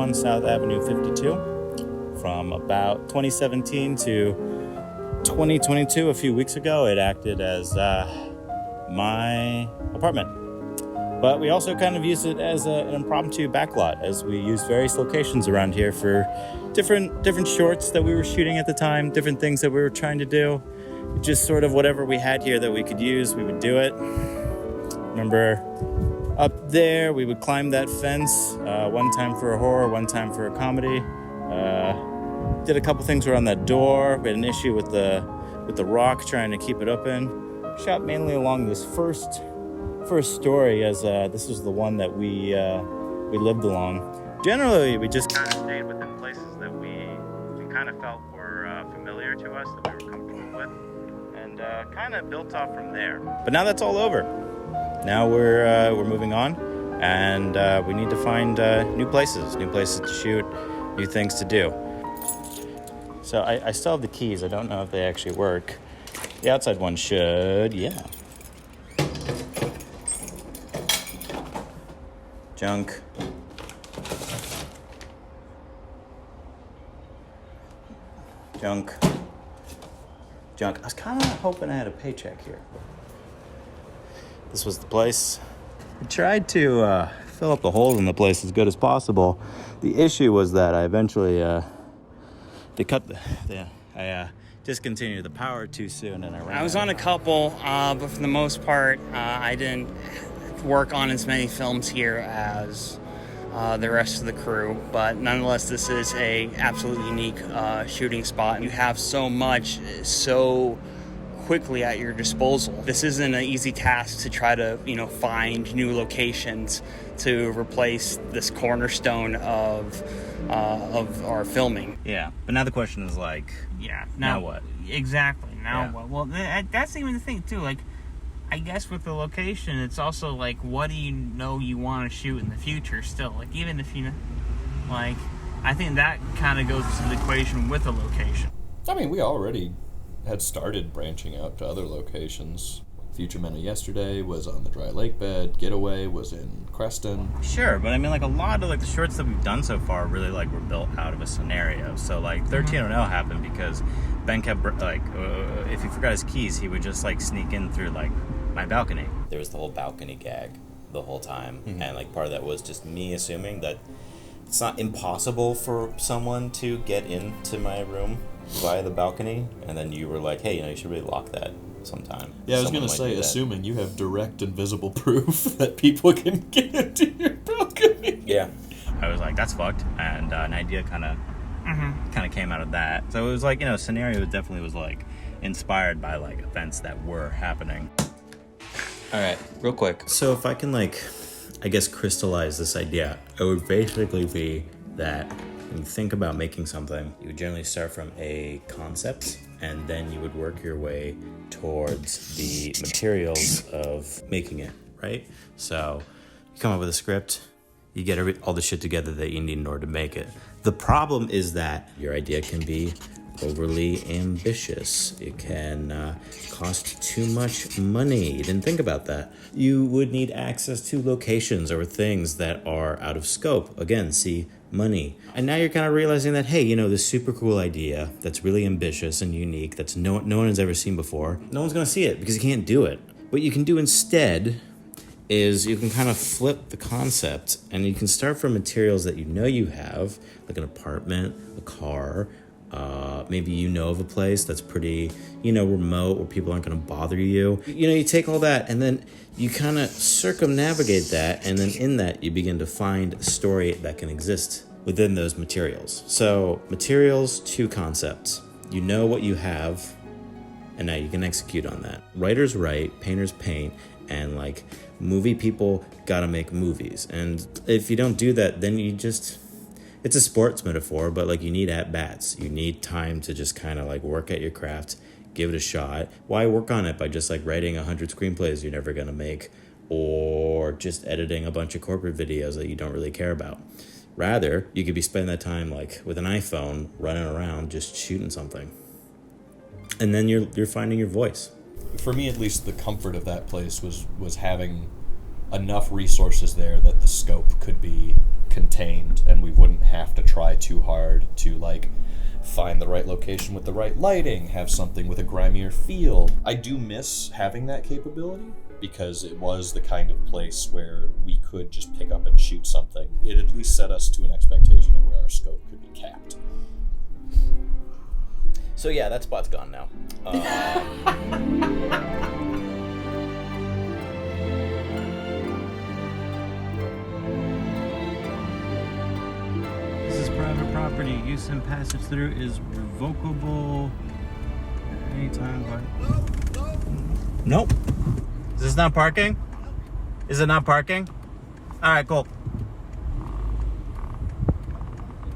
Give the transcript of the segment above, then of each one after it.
121 South Avenue 52. From about 2017 to 2022, a few weeks ago, it acted as my apartment. But we also kind of used it as an impromptu backlot, as we used various locations around here for different shorts that we were shooting at the time, different things that we were trying to do. Just sort of whatever we had here that we could use, we would do it. Remember, up there, we would climb that fence, one time for a horror, one time for a comedy. Did a couple things around that door. We had an issue with the rock, trying to keep it open. Shot mainly along this first story, as this was the one that we lived along. Generally, we just kind of stayed within places that we kind of felt were familiar to us, that we were comfortable with, and kind of built off from there. But now that's all over. Now we're moving on, and we need to find new places to shoot, new things to do. So I still have the keys. I don't know if they actually work. The outside one should, yeah. Junk. I was kind of hoping I had a paycheck here. This was the place. I tried to fill up the holes in the place as good as possible. The issue was that I eventually I discontinued the power too soon, and I was on a couple, but for the most part, I didn't work on as many films here as the rest of the crew. But nonetheless, this is a absolutely unique shooting spot. You have so much so quickly at your disposal. This isn't an easy task to try to, find new locations to replace this cornerstone of our filming. Yeah, but now the question is now what? Exactly. Now what? Well, that's even the thing too. I guess with the location, it's also what do you know you want to shoot in the future? Still, even if I think that kind of goes to the equation with the location. I mean, we already had started branching out to other locations. Future Men of Yesterday was on the dry lake bed. Getaway was in Creston. Sure, but I mean, a lot of the shorts that we've done so far really were built out of a scenario. So 13:00 happened because Ben kept if he forgot his keys, he would just sneak in through my balcony. There was the whole balcony gag the whole time, and part of that was just me assuming that it's not impossible for someone to get into my room via the balcony, and then you were like, hey, you should really lock that sometime. Yeah, I was going to say, assuming you have direct and visible proof that people can get into your balcony. Yeah. I was like, that's fucked, and an idea kind of came out of that. So it was scenario definitely was inspired by events that were happening. All right, real quick. So if I can I guess crystallize this idea, it would basically be that when you think about making something, you would generally start from a concept, and then you would work your way towards the materials of making it, right? So you come up with a script, you get all the shit together that you need in order to make it. The problem is that your idea can be overly ambitious. It can cost too much money. You didn't think about that. You would need access to locations or things that are out of scope. Again, see, money. And now you're kind of realizing that, hey, this super cool idea that's really ambitious and unique, that's no one has ever seen before, no one's going to see it because you can't do it. What you can do instead is you can kind of flip the concept, and you can start from materials that you have, like an apartment, a car, maybe of a place that's pretty, remote, where people aren't going to bother you. You take all that, and then you kind of circumnavigate that, and then in that, you begin to find a story that can exist within those materials. So, materials to concepts. You know what you have, and now you can execute on that. Writers write, painters paint, and movie people gotta make movies. And if you don't do that, then it's a sports metaphor, but you need at-bats. You need time to just kind of work at your craft, give it a shot. Why work on it by just writing 100 screenplays you're never going to make, or just editing a bunch of corporate videos that you don't really care about? Rather, you could be spending that time with an iPhone running around just shooting something. And then you're finding your voice. For me, at least, the comfort of that place was having enough resources there that the scope could be contained, and we wouldn't have to try too hard to, like, find the right location with the right lighting, have something with a grimier feel. I do miss having that capability, because it was the kind of place where we could just pick up and shoot something. It at least set us to an expectation of where our scope could be capped. So yeah, that spot's gone now. This is private property. Use and passage through is revocable anytime but... Nope. Is this not parking? Is it not parking? Alright, cool.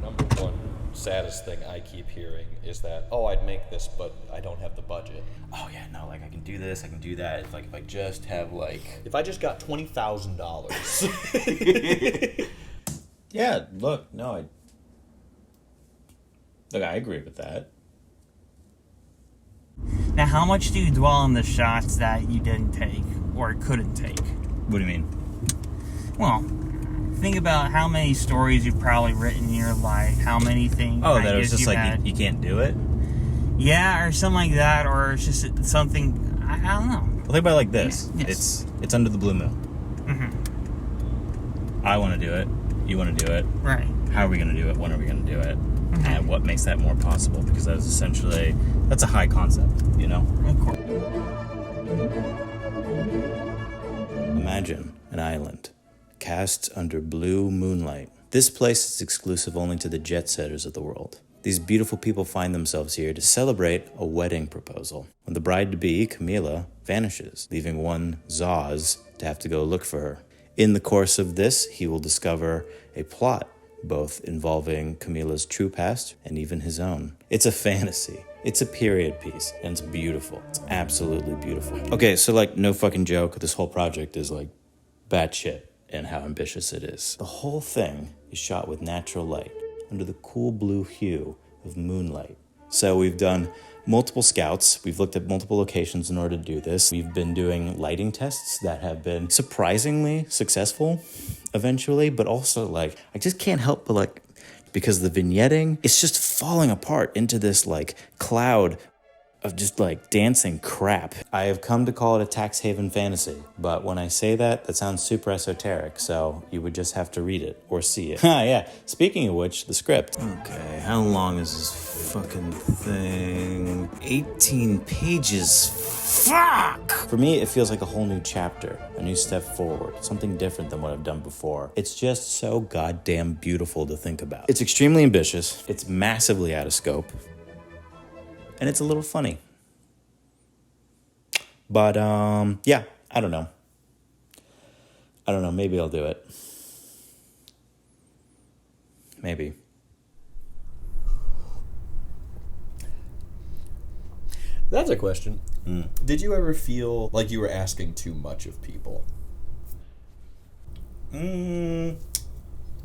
Number one saddest thing I keep hearing is that, oh, I'd make this, but I don't have the budget. Oh yeah, no, like I can do this, I can do that. If I just have like... If I just got $20,000. Yeah, look, I agree with that. Now, how much do you dwell on the shots that you didn't take or couldn't take? What do you mean? Well, think about how many stories you've probably written in your life, how many things. Oh, that it was just like you can't do it? Yeah, or something like that, or it's just something, I don't know. Well, think about it like this. Yes. It's under the blue moon. Mm-hmm. I want to do it. You want to do it. Right. How are we going to do it? When are we going to do it? Mm-hmm. And what makes that more possible? Because that is essentially, that's a high concept, you know? Of course. Imagine an island cast under blue moonlight. This place is exclusive only to the jet setters of the world. These beautiful people find themselves here to celebrate a wedding proposal, when the bride-to-be, Camila, vanishes, leaving one Zaz to have to go look for her. In the course of this, he will discover a plot, both involving Camila's true past and even his own. It's a fantasy. It's a period piece, and it's beautiful. It's absolutely beautiful. Okay, so like, no fucking joke, this whole project is like batshit and how ambitious it is. The whole thing is shot with natural light, under the cool blue hue of moonlight. So we've done multiple scouts. We've looked at multiple locations in order to do this. We've been doing lighting tests that have been surprisingly successful eventually, but also like, I just can't help but like, because the vignetting, it's just falling apart into this like cloud of just like dancing crap. I have come to call it a tax haven fantasy, but when I say that, that sounds super esoteric, so you would just have to read it or see it. Yeah, speaking of which, the script. Okay, how long is this fucking thing? 18 pages. Fuck! For me, it feels like a whole new chapter, a new step forward, something different than what I've done before. It's just so goddamn beautiful to think about. It's extremely ambitious, it's massively out of scope, and it's a little funny. But, yeah, I don't know. Maybe I'll do it. Maybe. That's a question. Did you ever feel like you were asking too much of people?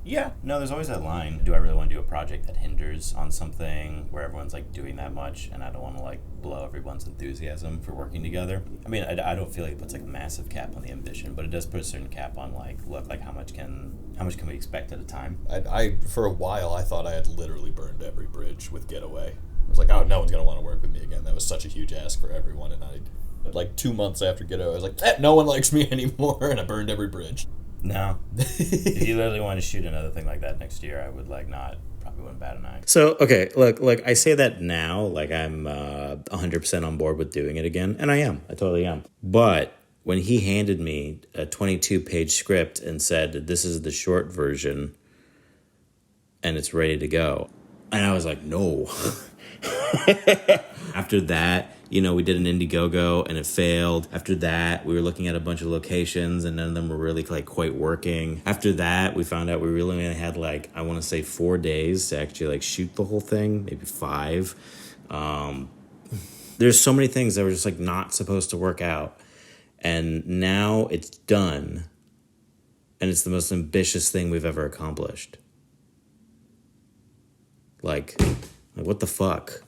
Yeah, no, there's always that line. Do I really want to do a project that hinders on something where everyone's like doing that much, and I don't want to like blow everyone's enthusiasm for working together? I mean, I don't feel like it puts like a massive cap on the ambition, but it does put a certain cap on like, look, like how much can we expect at a time? I for a while I thought I had literally burned every bridge with Getaway. I was like, oh, no one's gonna want to work with me again. That was such a huge ask for everyone, and like 2 months after Getaway, I was like, no one likes me anymore, and I burned every bridge. No. If you literally want to shoot another thing like that next year, I would probably wouldn't bat an eye. So, okay, look, I say that now, like I'm 100% on board with doing it again, and I am. I totally am. But when he handed me a 22-page script and said, this is the short version, and it's ready to go, and I was like, no. After that, we did an Indiegogo and it failed. After that, we were looking at a bunch of locations and none of them were really like quite working. After that, we found out we really only had like, I want to say 4 days to actually like shoot the whole thing, maybe 5. There's so many things that were just like not supposed to work out. And now it's done. And it's the most ambitious thing we've ever accomplished. Like what the fuck,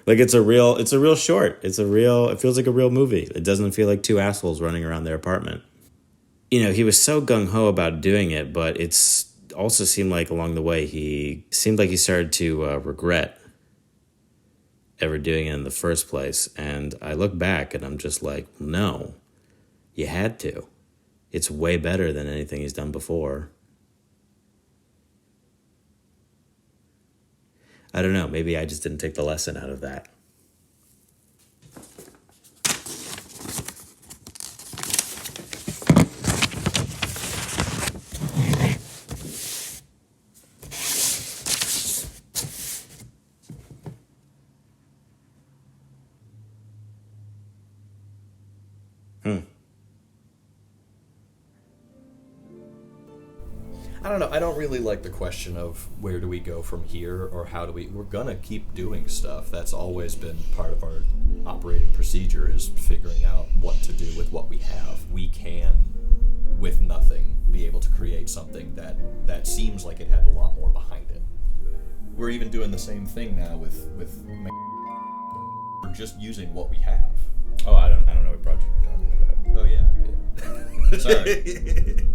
Like it's a real short. It feels like a real movie. It doesn't feel like 2 assholes running around their apartment. he was so gung-ho about doing it, but it's also seemed like along the way he started to regret ever doing it in the first place. And I look back and I'm just like, no, you had to. It's way better than anything he's done before. I don't know, maybe I just didn't take the lesson out of that. I don't know. I don't really like the question of where do we go from here or how do we're gonna keep doing stuff. That's always been part of our operating procedure, is figuring out what to do with what we have. We can, with nothing, be able to create something that seems like it had a lot more behind it. We're even doing the same thing now with we're just using what we have. Oh, I don't know what project you're talking about. Oh yeah. Sorry.